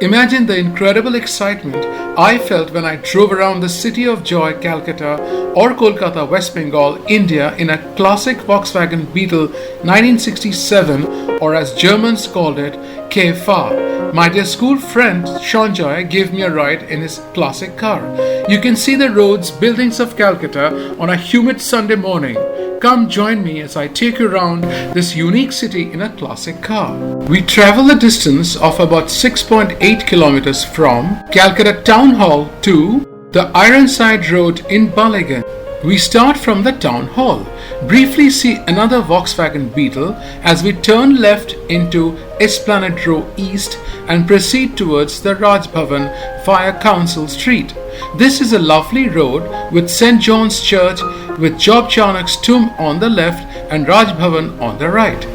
Imagine the incredible excitement I felt when I drove around the city of joy, Calcutta or Kolkata, West Bengal, India in a classic Volkswagen Beetle 1967, or as Germans called it, KFA. My dear school friend Sanjay gave me a ride in his classic car. You can see the roads, buildings of Calcutta on a humid Sunday morning. Come join me as I take you around this unique city in a classic car. We travel a distance of about 6.8 kilometers from Calcutta Town Hall to the Ironside Road in Ballygunge. We start from the Town Hall, briefly see another Volkswagen Beetle as we turn left into Esplanade Row East and proceed towards the Raj Bhavan via Council Street. This is a lovely road with St. John's Church with Job Chanak's tomb on the left and Raj Bhavan on the right.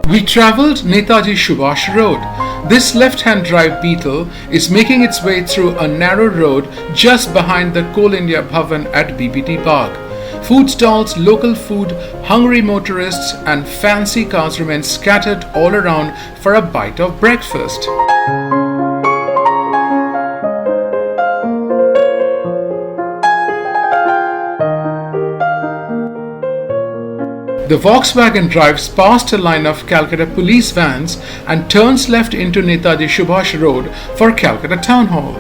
We travelled Netaji Subhash Road. This left-hand drive Beetle is making its way through a narrow road just behind the Colonial Bhavan at BBD Bag. Food stalls, local food, hungry motorists and fancy cars remain scattered all around for a bite of breakfast. The Volkswagen drives past a line of Calcutta police vans and turns left into Netaji Subhash Road for Calcutta Town Hall.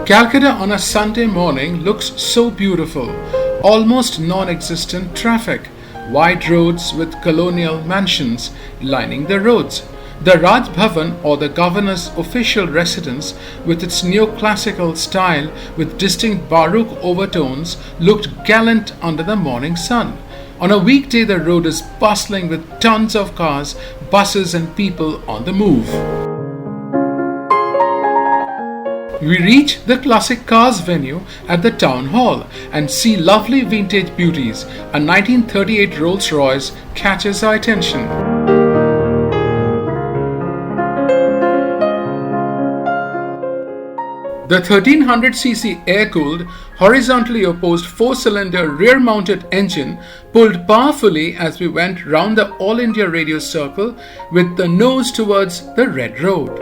Calcutta on a Sunday morning looks so beautiful. Almost non-existent traffic, wide roads with colonial mansions lining the roads. The Raj Bhavan, or the governor's official residence, with its neoclassical style with distinct Baroque overtones, looked gallant under the morning sun. On a weekday, the road is bustling with tons of cars, buses and people on the move. We reach the classic cars venue at the town hall and see lovely vintage beauties. A 1938 Rolls Royce catches our attention. The 1300cc air-cooled, horizontally opposed 4-cylinder rear-mounted engine pulled powerfully as we went round the All India Radio Circle with the nose towards the Red Road.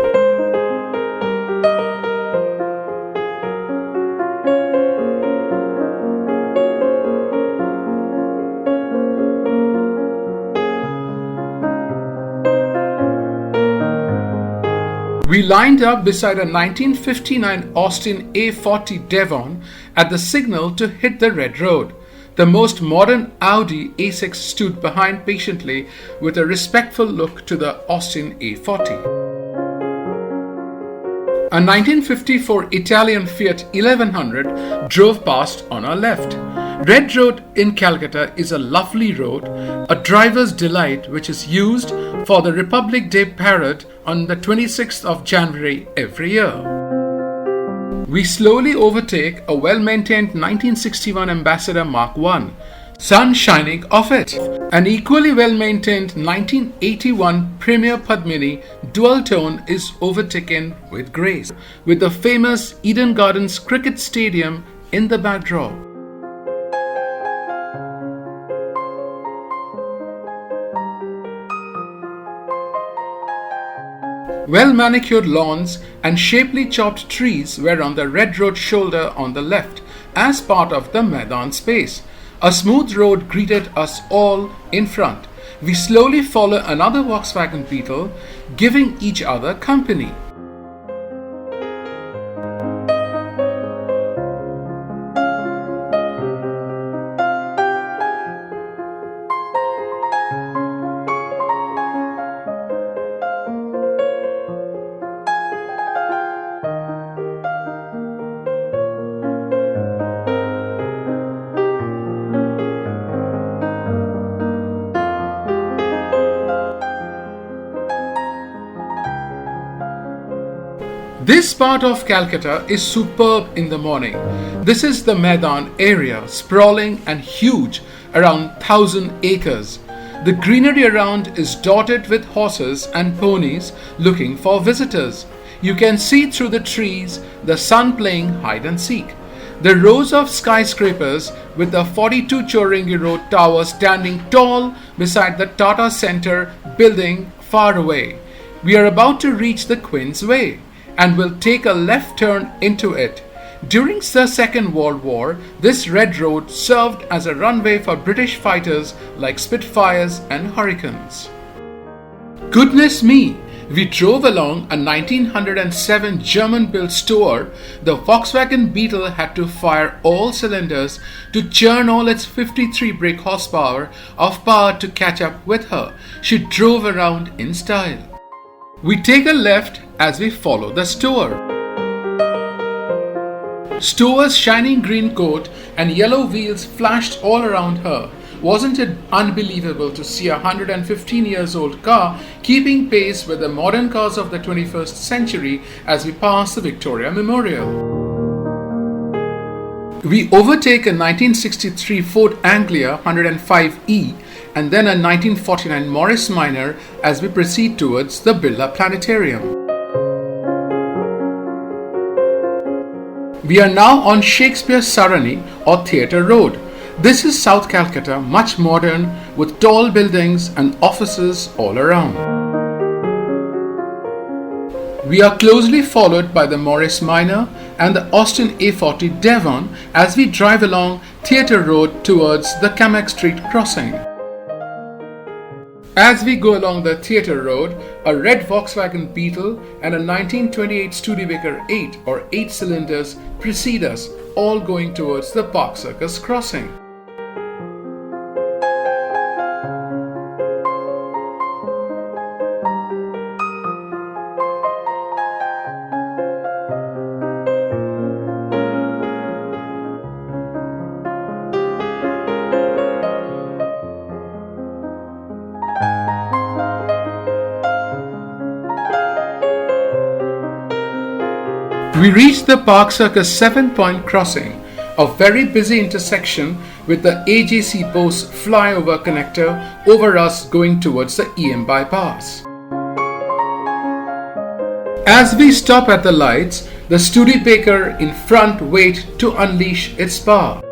We lined up beside a 1959 Austin A40 Devon at the signal to hit the Red Road. The most modern Audi A6 stood behind patiently with a respectful look to the Austin A40. A 1954 Italian Fiat 1100 drove past on our left. Red Road in Calcutta is a lovely road, a driver's delight which is used for the Republic Day parade on the 26th of January every year. We slowly overtake a well-maintained 1961 Ambassador Mark I, sun shining off it. An equally well-maintained 1981 Premier Padmini dual tone is overtaken with grace, with the famous Eden Gardens Cricket Stadium in the backdrop. Well-manicured lawns and shapely chopped trees were on the Red Road shoulder on the left as part of the Maidan space. A smooth road greeted us all in front. We slowly follow another Volkswagen Beetle, giving each other company. This part of Calcutta is superb in the morning. This is the Maidan area, sprawling and huge, around 1,000 acres. The greenery around is dotted with horses and ponies looking for visitors. You can see through the trees the sun playing hide and seek. The rows of skyscrapers with the 42 Choringi Road tower standing tall beside the Tata Center building far away. We are about to reach the Queen's Way and will take a left turn into it. During the Second World War, this red road served as a runway for British fighters like Spitfires and Hurricanes. Goodness me! We drove along a 1907 German-built Stoer. The Volkswagen Beetle had to fire all cylinders to churn all its 53 brake horsepower of power to catch up with her. She drove around in style. We take a left as we follow the Stoer. Stoer's shining green coat and yellow wheels flashed all around her. Wasn't it unbelievable to see a 115 years old car keeping pace with the modern cars of the 21st century as we pass the Victoria Memorial? We overtake a 1963 Ford Anglia 105E and then a 1949 Morris Minor as we proceed towards the Birla Planetarium. We are now on Shakespeare Sarani or Theatre Road. This is South Calcutta, much modern, with tall buildings and offices all around. We are closely followed by the Morris Minor and the Austin A40 Devon as we drive along Theatre Road towards the Kamak Street crossing. As we go along the Theatre Road, a red Volkswagen Beetle and a 1928 Studebaker 8 or 8 cylinders precede us, all going towards the Park Circus crossing. We reach the Park Circus 7-point crossing, a very busy intersection with the AJC Bose flyover connector over us going towards the EM bypass. As we stop at the lights, the Studebaker in front wait to unleash its power.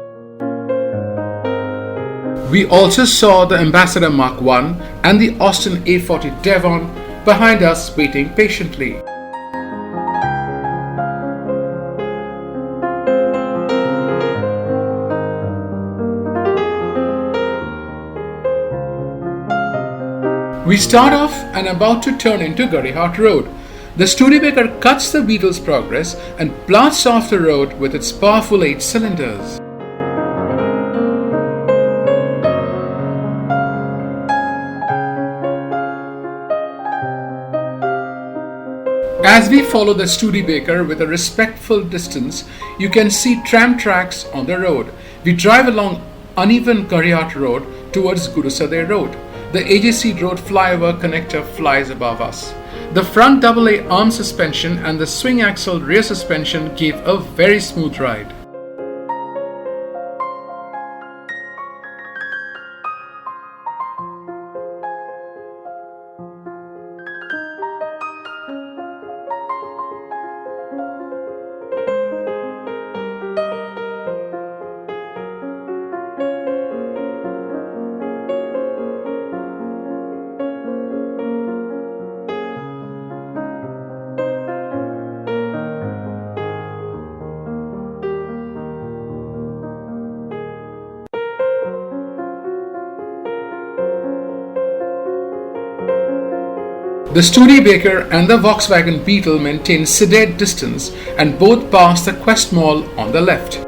We also saw the Ambassador Mark I and the Austin A40 Devon behind us waiting patiently. We start off and about to turn into Garihart Road. The Studebaker cuts the Beetle's progress and blasts off the road with its powerful 8 cylinders. As we follow the Studebaker with a respectful distance, you can see tram tracks on the road. We drive along uneven Garihart Road towards Gurusade Road. The AJC Road flyover connector flies above us. The front AA arm suspension and the swing axle rear suspension gave a very smooth ride. The Studebaker and the Volkswagen Beetle maintain sedate distance and both pass the Quest Mall on the left.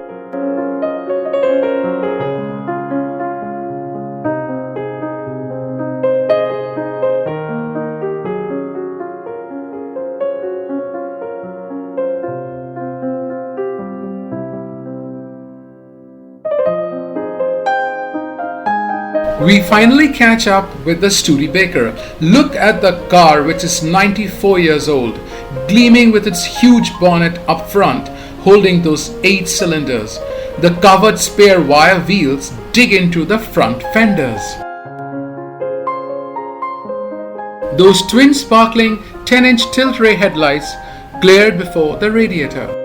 We finally catch up with the Studebaker. Look at the car, which is 94 years old, gleaming with its huge bonnet up front, holding those 8 cylinders. The covered spare wire wheels dig into the front fenders. Those twin sparkling 10-inch tilt-ray headlights glared before the radiator.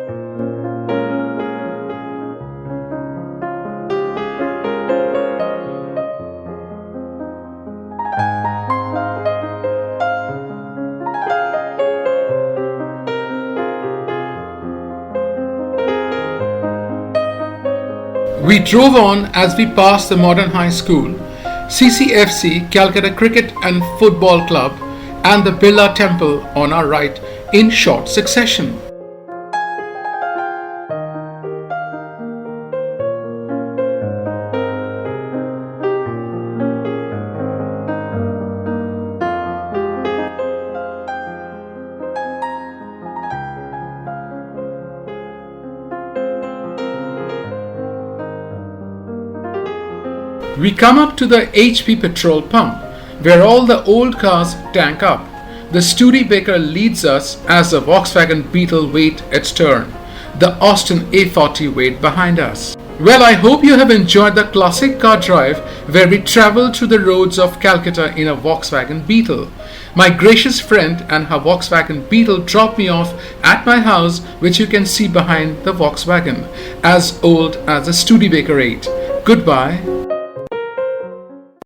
We drove on as we passed the modern high school, CCFC, Calcutta Cricket and Football Club, and the Birla Temple on our right in short succession. We come up to the HP petrol pump, where all the old cars tank up. The Studebaker leads us as the Volkswagen Beetle waits its turn, the Austin A40 wait behind us. Well, I hope you have enjoyed the classic car drive where we traveled through the roads of Calcutta in a Volkswagen Beetle. My gracious friend and her Volkswagen Beetle dropped me off at my house, which you can see behind the Volkswagen, as old as the Studebaker 8. Goodbye.